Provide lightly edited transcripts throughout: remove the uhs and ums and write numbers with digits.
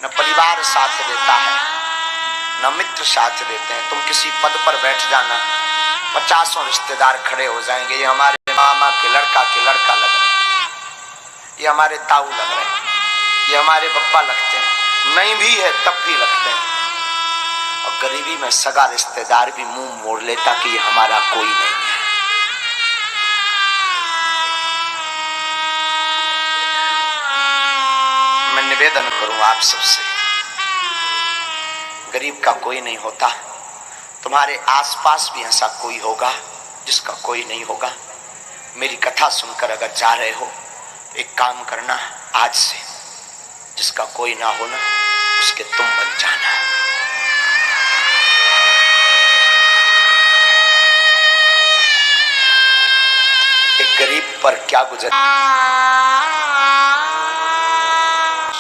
न परिवार साथ देता है, न मित्र साथ देते हैं। तुम किसी पद पर बैठ जाना, 50 रिश्तेदार खड़े हो जाएंगे, ये हमारे मामा के लड़का लग रहे हैं, ये हमारे ताऊ लग रहे हैं, ये हमारे बप्पा लगते हैं। नहीं भी है तब भी लगते हैं। और गरीबी में सगा रिश्तेदार भी मुंह मोड़ लेता कि ये हमारा कोई नहीं है। मैं निवेदन करूं आप सबसे, गरीब का कोई नहीं होता। तुम्हारे आसपास भी ऐसा कोई होगा जिसका कोई नहीं होगा। मेरी कथा सुनकर अगर जा रहे हो, एक काम करना, आज से जिसका कोई ना होना उसके तुम बन जाना। एक गरीब पर क्या गुजर,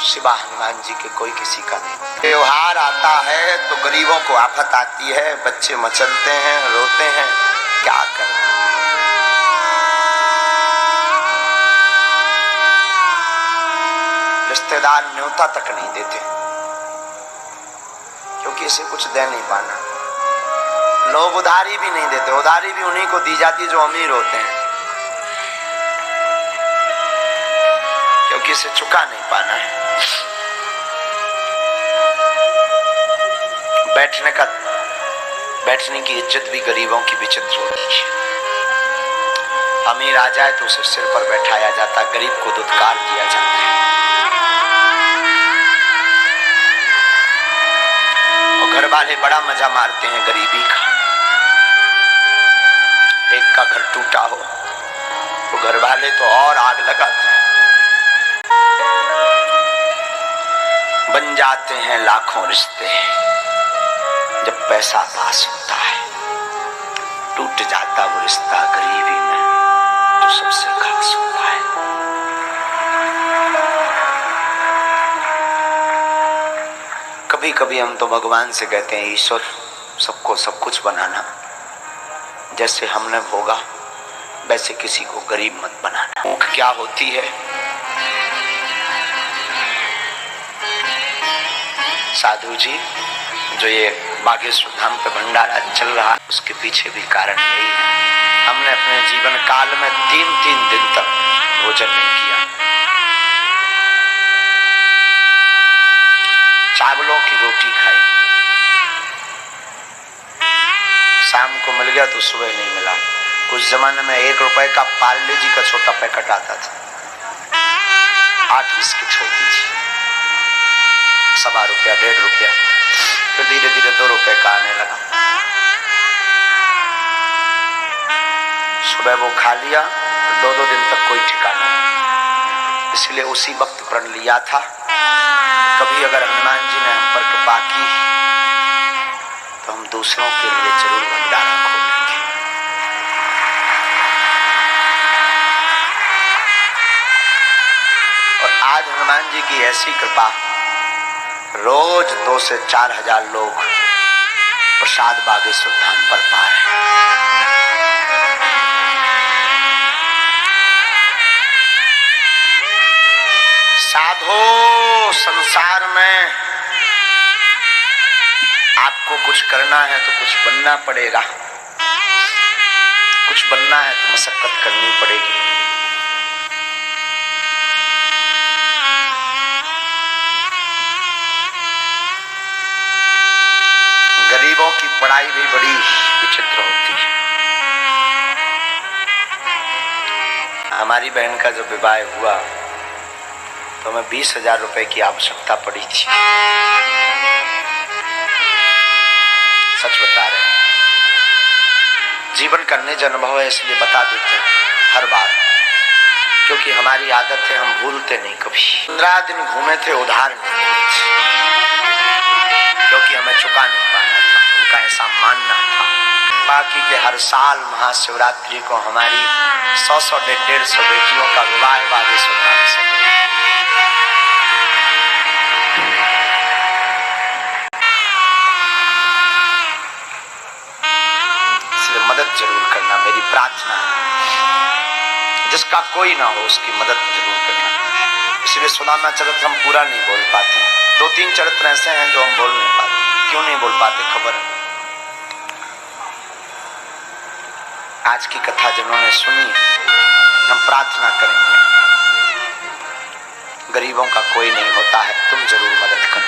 सिवा हनुमान जी के कोई किसी का नहीं। त्योहार आता है तो गरीबों को आफत आती है, बच्चे मचलते हैं, रोते हैं, क्या करें। रिश्तेदार न्योता तक नहीं देते क्योंकि इसे कुछ दे नहीं पाना। लोग उधारी भी नहीं देते, उधारी भी उन्हीं को दी जाती जो अमीर होते हैं, क्योंकि इसे चुका नहीं पाना है। बैठने की इज्जत भी गरीबों की विचित्र होती है। अमीर आ जाए तो उसे सिर पर बैठाया जाता, गरीब को दुत्कार दिया जाता है। और घर वाले बड़ा मजा मारते हैं गरीबी का। एक का घर टूटा हो तो घर वाले तो और आग लगाते हैं। बन जाते हैं लाखों रिश्ते, जब पैसा पास होता है टूट जाता वो रिश्ता गरीबी में जो सबसे खास होता है। कभी कभी हम तो भगवान से कहते हैं, ईश्वर सबको सब कुछ बनाना, जैसे हमने भोगा वैसे किसी को गरीब मत बनाना। भूख क्या होती है? साधु जी, जो ये बागेश्वर धाम पे भंडारा चल रहा है उसके पीछे भी कारण यही है। हमने अपने जीवन काल में 3 दिन तक भोजन नहीं किया। चावलों की रोटी खाई, शाम को मिल गया तो सुबह नहीं मिला। कुछ जमाने में 1 रुपए का पार्ले जी का छोटा पैकेट आता था, 8 बिस्किट होती थी, 1.25 रुपया, 1.5 रुपया, फिर धीरे धीरे 2 रुपए का आने लगा। सुबह वो खा लिया, 2 दिन तक कोई ठिकाना नहीं। इसलिए उसी वक्त प्रण लिया था, कभी अगर हनुमान जी ने हम पर कृपा की तो हम दूसरों के लिए जरूर भंडारा खोलेंगे। और आज हनुमान जी की ऐसी कृपा, रोज 2 से 4 हजार लोग प्रसाद बागेश्वर धाम पर पा रहे हैं। साधो, संसार में आपको कुछ करना है तो कुछ बनना पड़ेगा, कुछ बनना है तो मशक्कत करनी पड़ेगी। गरीबों की पढ़ाई भी बड़ी विचित्र होती है। हमारी बहन का जब विवाह हुआ तो हमें 20,000 रुपए की आवश्यकता पड़ी थी। सच बता रहे हैं, जीवन का निज अनुभव है इसलिए बता देते हैं हर बार, क्योंकि हमारी आदत है, हम भूलते नहीं कभी। 15 दिन घूमे थे, उधार नहीं लिए थे, क्योंकि हमें चुका नहीं पाना था, उनका ऐसा मानना था। बाकी के हर साल महाशिवरात्रि को हमारी 100 150 बेटियों का विवाह बागेश्वर धाम से। इसलिए मदद जरूर करना, मेरी प्रार्थना है। जिसका कोई ना हो उसकी मदद जरूर करना। इसलिए सुदामा चरित्र हम पूरा नहीं बोल पाते हैं। दो तीन चरित्र ऐसे हैं जो हम बोल नहीं पाते। क्यों नहीं बोल पाते खबर है। आज की कथा जिन्होंने सुनी, हम प्रार्थना करेंगे, गरीबों का कोई नहीं होता है, तुम जरूर मदद करो।